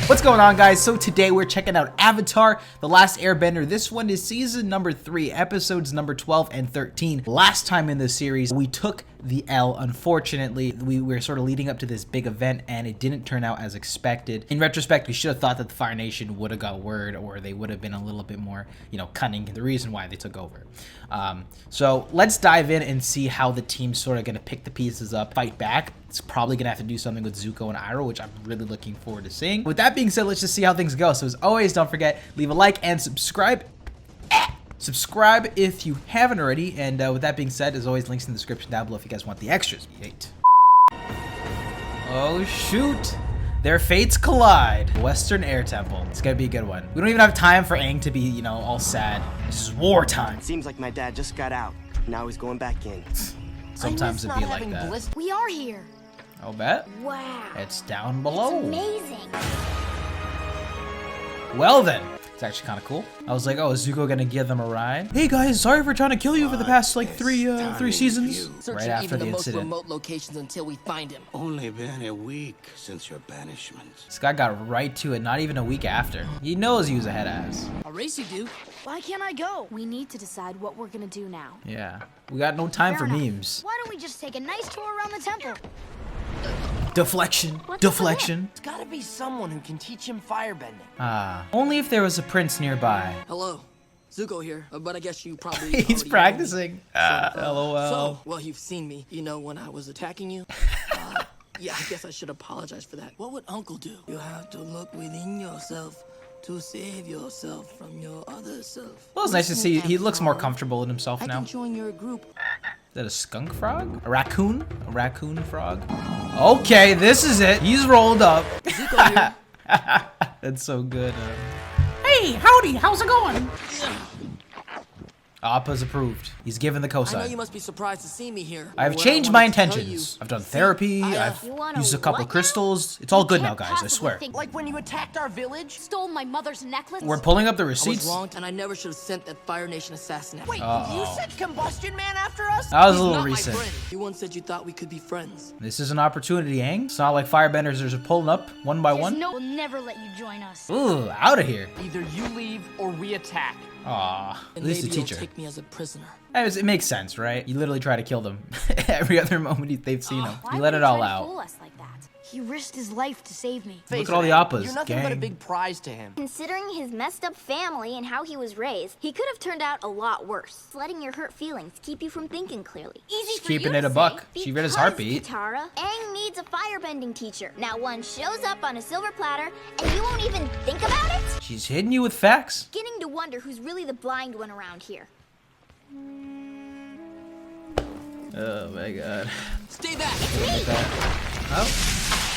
What's going on, guys? So today we're checking out Avatar: The Last Airbender. This one is season number 3, episodes number 12 and 13. Last time in the series, we took the L. Unfortunately, we were sort of leading up to this big event and it didn't turn out as expected. In retrospect, we should have thought that the Fire Nation would have got word, or they would have been a little bit more, cunning, the reason why they took over. So let's dive in and see how the team's sort of going to pick the pieces up, fight back. It's probably going to have to do something with Zuko and Iroh, which I'm really looking forward to seeing. With that being said, let's just see how things go. So as always, don't forget, leave a like and subscribe. Subscribe if you haven't already. And with that being said, as always, links in the description down below if you guys want the extras. Yeet. Oh, shoot. Their fates collide. Western Air Temple. It's gonna be a good one. We don't even have time for Aang to be, all sad. This is wartime. Seems like my dad just got out. Now he's going back in. Sometimes it'd be like that. We are here. I'll bet. Wow. It's down below. It's amazing. Well then. It's actually kind of cool. I was like, oh, is Zuko gonna give them a ride? Hey guys, sorry for trying to kill you for the past like three seasons. Right after the incident. Remote locations until we find him. Only been a week since your banishment. This guy got right to it, not even a week after. He knows he was a head ass. A racy dude. Why can't I go? We need to decide what we're gonna do now. Yeah, we got no time for memes. Why don't we just take a nice tour around the temple? Deflection. Deflection. It's gotta be someone who can teach him firebending. Only if there was a prince nearby. Hello, Zuko here, but I guess you probably He's practicing. LOL. So, well, you've seen me, when I was attacking you. Yeah, I guess I should apologize for that. What would Uncle do? You have to look within yourself to save yourself from your other self. Well, it's nice to see he looks more comfortable in himself now. I can join your group. Is that a skunk frog? A raccoon? A raccoon frog? Okay, this is it. He's rolled up. That's so good. Hey, howdy, how's it going? Appa's approved. He's given the cosign. I know you must be surprised to see me here. I've changed my intentions. I've done therapy. I've used a couple crystals. It's all good now, guys. I swear. Like when you attacked our village? Stole my mother's necklace? We're pulling up the I was receipts. wrong, and I never should have sent that Fire Nation assassin. Wait, you sent Combustion Man after us? That was a He's little not recent. My friend. You once said you thought we could be friends. This is an opportunity, Aang. It's not like Firebenders are just pulling up one by one. No, we'll never let you join us. Ooh, out of here. Either you leave or we attack. Aw, at And least the maybe you'll teacher. take me as a prisoner. It makes sense, right? You literally try to kill them every other moment they've seen him. Why You let would it he all try to out. fool us like that? He risked his life to save me. Look at all the Appas, You're nothing but a gang. big prize to him. Considering his messed up family and how he was raised, he could have turned out a lot worse. Letting your hurt feelings keep you from thinking clearly. Easy for Keeping you it to a buck. say, She read his because, heartbeat. Katara, Aang needs a firebending teacher. Now one shows up on a silver platter, and you won't even think about it? She's hitting you with facts. Beginning to wonder who's really the blind one around here. Oh my god. Stay back! Oh.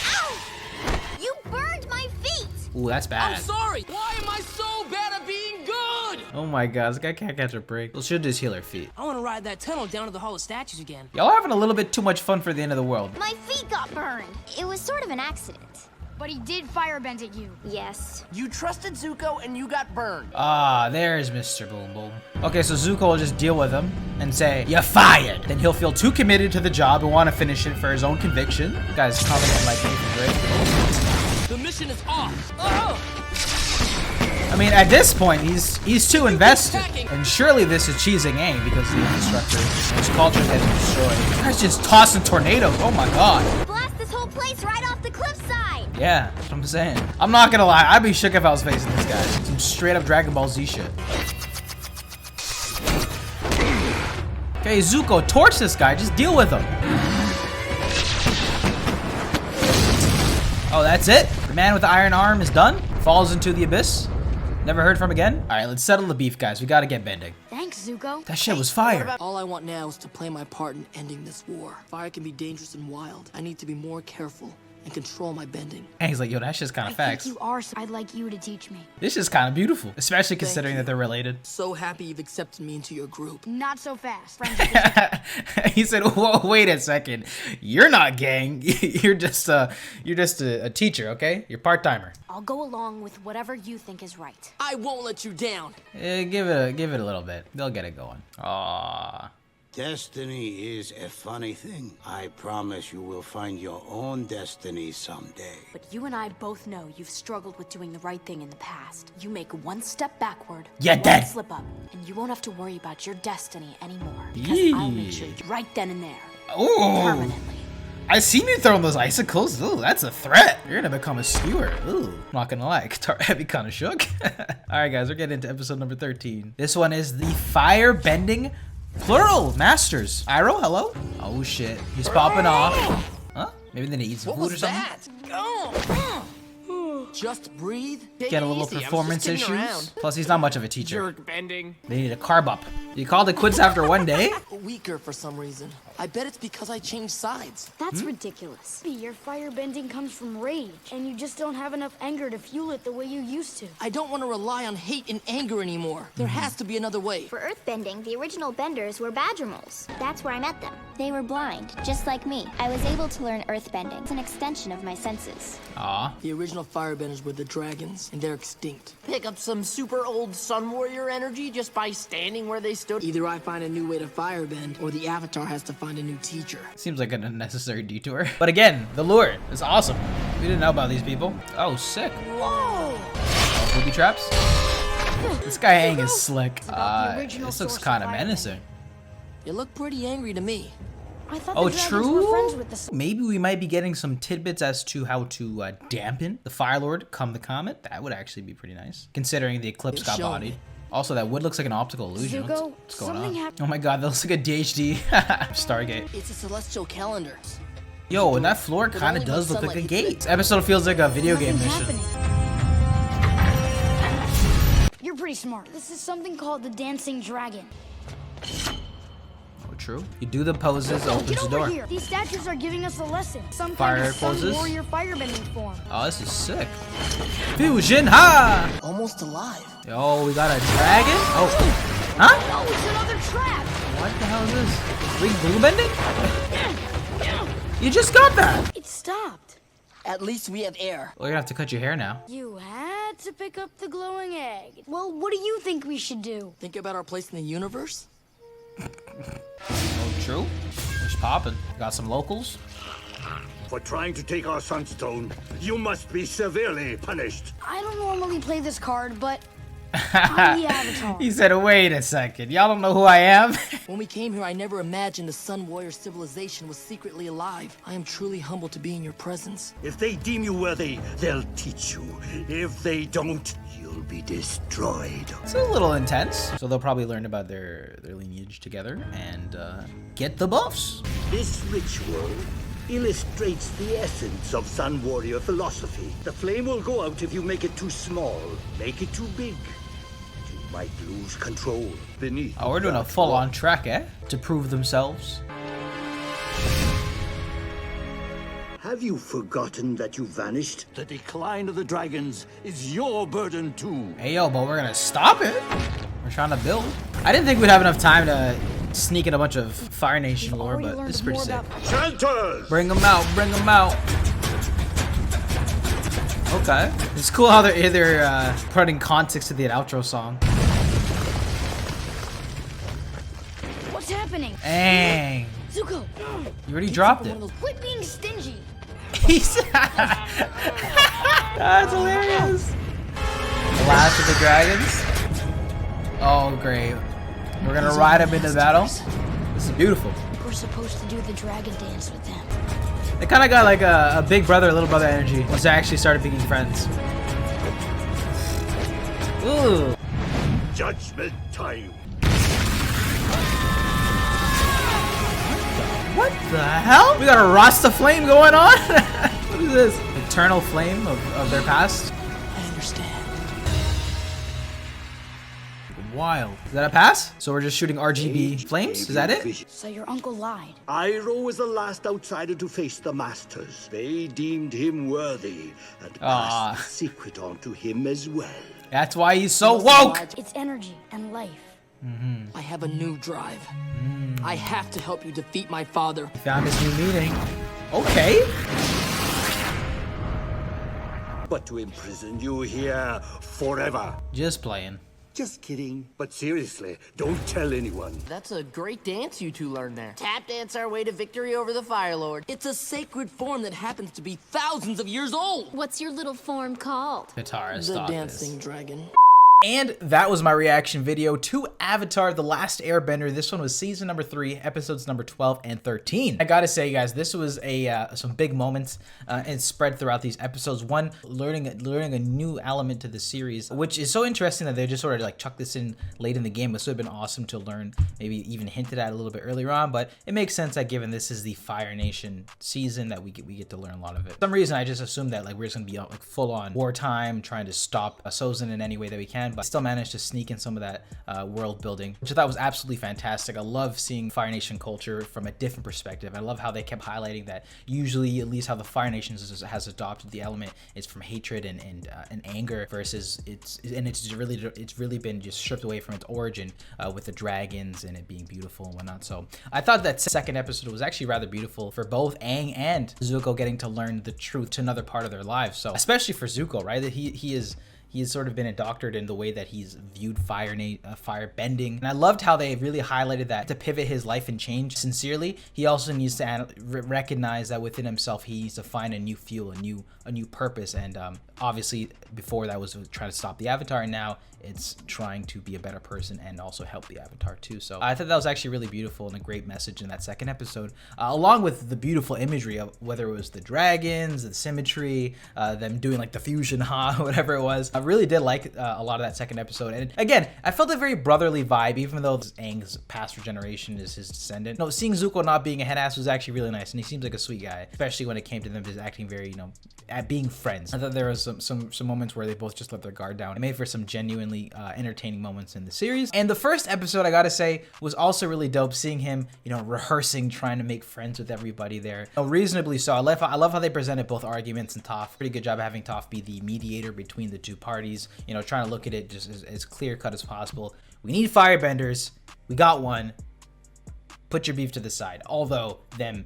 Ow! You burned my feet! Ooh, that's I'm bad. sorry! Why am I so bad at being good? Oh my god, this guy can't catch a break. Well, should just heal her feet. I want to ride that tunnel down to the Hall of Statues again. Y'all are having a little bit too much fun for the end of the world. My feet got burned. It was sort of an accident. But he did firebend at you. Yes. You trusted Zuko and you got burned. Ah, there's Mr. Boom Boom. Okay, so Zuko will just deal with him and say, "You're fired." Then he'll feel too committed to the job and want to finish it for his own conviction. This guy's confident like anything great. The mission is off. Oh! I mean, at this point, he's too invested. And surely this is cheesing Aang because the infrastructure and his culture is getting destroyed. This guy's just tossing tornadoes. Oh my god. Blast this whole place right off the cliffside. Yeah, that's what I'm saying. I'm not gonna lie, I'd be shook if I was facing this guy. Some straight up Dragon Ball Z shit. Okay, Zuko, torch this guy. Just deal with him. Oh, that's it? The man with the iron arm is done? Falls into the abyss? Never heard from again? All right, let's settle the beef, guys. We gotta get bending. Thanks, Zuko. That shit was fire. All I want now is to play my part in ending this war. Fire can be dangerous and wild. I need to be more careful and control my bending. And he's like, yo, that's just kind I of think facts. you are. I'd like you to teach me. This is kind of beautiful, especially considering you. that they're related. So happy you've accepted me into your group. Not so fast. Friendship is He said, whoa, wait a second. You're not gang. You're just a teacher, okay? You're part-timer. I'll go along with whatever you think is right. I won't let you down. Give it a little bit. They'll get it going. Aww. Destiny is a funny thing. I promise you will find your own destiny someday. But you and I both know you've struggled with doing the right thing in the past. You make one step backward, Yeah, one Dad. slip up, and you won't have to worry about your destiny anymore. Because I'll make sure you're right then and there. Ooh. Permanently. I seen you throwing those icicles. Ooh, that's a threat. You're gonna become a skewer. Ooh, not gonna lie, Guitar Heavy kind of shook. All right, guys, we're getting into episode number 13. This one is the Firebending plural masters. Iroh, hello? Oh shit, he's popping off. Huh? Maybe they need to eat some What food or was something. that? Just breathe. Take Get a it little easy. I was just performance kidding issues. around. Plus, he's not much of a teacher. Jerk bending. They need a carb up. You called it quits after one day? Weaker for some reason. I bet it's because I changed sides. That's ridiculous. Your firebending comes from rage, and you just don't have enough anger to fuel it the way you used to. I don't want to rely on hate and anger anymore. There has to be another way. For earthbending, the original benders were badger moles. That's where I met them. They were blind, just like me. I was able to learn earthbending. It's an extension of my senses. Aw. The original firebenders were the dragons, and they're extinct. Pick up some super old Sun Warrior energy just by standing where they stood. Either I find a new way to firebend, or the Avatar has to find a new teacher. Seems like an unnecessary detour. But again, the lure is awesome. We didn't know about these people. Oh, sick. Whoa! Oh, booby traps. This guy Aang is slick. About the original This looks source of kind of firebending. menacing. You look pretty angry to me. I thought Oh, the dragons were friends true? with the Maybe we might be getting some tidbits as to how to dampen the Fire Lord come the comet. That would actually be pretty nice, considering the eclipse got Show bodied. me. Also, that wood looks like an optical illusion. Zuko, What's going something on? happened. Oh my god, that looks like a DHD. Stargate. It's a celestial calendar. Yo, and that floor But kind of only when does look like a sunlight hits it. gate. This episode feels like a video game Nothing's mission. happening. You're pretty smart. This is something called the dancing dragon. Oh, true. You do the poses, opens Get the over door. here. These statues are giving us a lesson. Some Fire kind of sun poses? warrior firebending form. Oh, this is sick. Fusion, ha! Almost alive. Oh, we got a dragon? Oh. Huh? Oh, it's another trap. What the hell is this? Blue bending? You just got that! It stopped. At least we have air. Well, you're gonna have to cut your hair now. You had to pick up the glowing egg. Well, what do you think we should do? Think about our place in the universe? Oh, true. What's poppin'? Got some locals? For trying to take our sunstone, you must be severely punished. I don't normally play this card, but I'm the Avatar. He said, wait a second. Y'all don't know who I am? When we came here, I never imagined the Sun Warrior civilization was secretly alive. I am truly humbled to be in your presence. If they deem you worthy, they'll teach you. If they don't, you'll be destroyed. It's a little intense. So they'll probably learn about their lineage together and get the buffs. This ritual illustrates the essence of Sun Warrior philosophy. The flame will go out if you make it too small. Make it too big. You might lose control beneath. Oh, we're doing a that full-on track, eh? To prove themselves. Have you forgotten that you vanished? The decline of the dragons is your burden too. Hey, yo, but we're gonna stop it. We're trying to build. I didn't think we'd have enough time to sneak in a bunch of Fire Nation lore, Already but learned this is pretty more sick. about Chanters! Bring them out, bring them out. Okay. It's cool how they're either putting context to the outro song. What's happening? Dang. Zuko, You already dropped it. quit being stingy. That's hilarious. The last of the dragons. Oh, great. We're gonna ride them into battle. This is beautiful. We're supposed to do the dragon dance with them. They kind of got like a big brother, little brother energy once they actually started being friends. Ooh. Judgment time. What the hell? We got a Rasta flame going on? What is this? Eternal flame of their past? I understand. Wild. Is that a pass? So we're just shooting RGB flames? Is that it? So your uncle lied. Iroh was the last outsider to face the Masters. They deemed him worthy and passed the secret on to him as well. That's why he's so woke. It's energy and life. I have a new drive. I have to help you defeat my father. Found his new meeting. Okay. But to imprison you here forever. Just playing. Just kidding. But seriously, don't tell anyone. That's a great dance you two learned there. Tap dance our way to victory over the Fire Lord. It's a sacred form that happens to be thousands of years old. What's your little form called? Katara, The stop dancing this. dragon. And that was my reaction video to Avatar: The Last Airbender. This one was season number 3, episodes number 12 and 13. I gotta say, guys, this was some big moments and spread throughout these episodes. One, learning a new element to the series, which is so interesting that they just sort of like chucked this in late in the game. This would have been awesome to learn, maybe even hinted at a little bit earlier on, but it makes sense that given this is the Fire Nation season that we get to learn a lot of it. For some reason, I just assumed that like we're just gonna be like full on wartime, trying to stop Sozin in any way that we can, but still managed to sneak in some of that world building, which I thought was absolutely fantastic. I love seeing Fire Nation culture from a different perspective. I love how they kept highlighting that usually, at least how the Fire Nation has adopted the element, is from hatred and anger versus it's really been just stripped away from its origin with the dragons and it being beautiful and whatnot. So I thought that second episode was actually rather beautiful for both Aang and Zuko getting to learn the truth to another part of their lives. So especially for Zuko, right? That he has sort of been indoctrinated in the way that he's viewed firebending. And I loved how they really highlighted that to pivot his life and change sincerely, he also needs to recognize that within himself he needs to find a new fuel, a new purpose. And obviously before that was trying to stop the Avatar, and now it's trying to be a better person and also help the Avatar too. So I thought that was actually really beautiful and a great message in that second episode, along with the beautiful imagery of whether it was the dragons, the symmetry, them doing like the fusion whatever it was. I really did like a lot of that second episode. And again, I felt a very brotherly vibe, even though Aang's past regeneration is his descendant. No, seeing Zuko not being a head ass was actually really nice, and he seems like a sweet guy, especially when it came to them just acting very, at being friends. I thought there was some moments where they both just let their guard down. It made for some genuinely entertaining moments in the series. And the first episode, I gotta say, was also really dope, seeing him, rehearsing, trying to make friends with everybody there. Reasonably so. I love how they presented both arguments and Toph. Pretty good job having Toph be the mediator between the two parties, trying to look at it just as clear cut as possible. We need firebenders. We got one. Put your beef to the side. Although him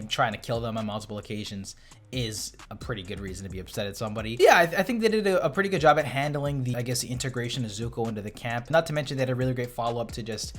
trying to kill them on multiple occasions is a pretty good reason to be upset at somebody. Yeah, I think they did a pretty good job at handling the integration of Zuko into the camp. Not to mention they had a really great follow-up to just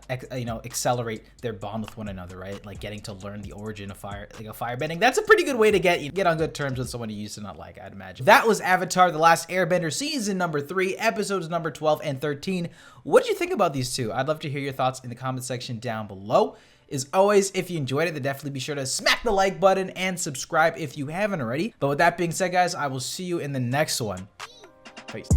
accelerate their bond with one another, right? Like getting to learn the origin of firebending. That's a pretty good way to get on good terms with someone you used to not like, I'd imagine. That was Avatar: The Last Airbender, season number 3, episodes number 12 and 13. What did you think about these two? I'd love to hear your thoughts in the comment section down below. As always, if you enjoyed it, then definitely be sure to smack the like button and subscribe if you haven't already. But with that being said, guys, I will see you in the next one. Peace.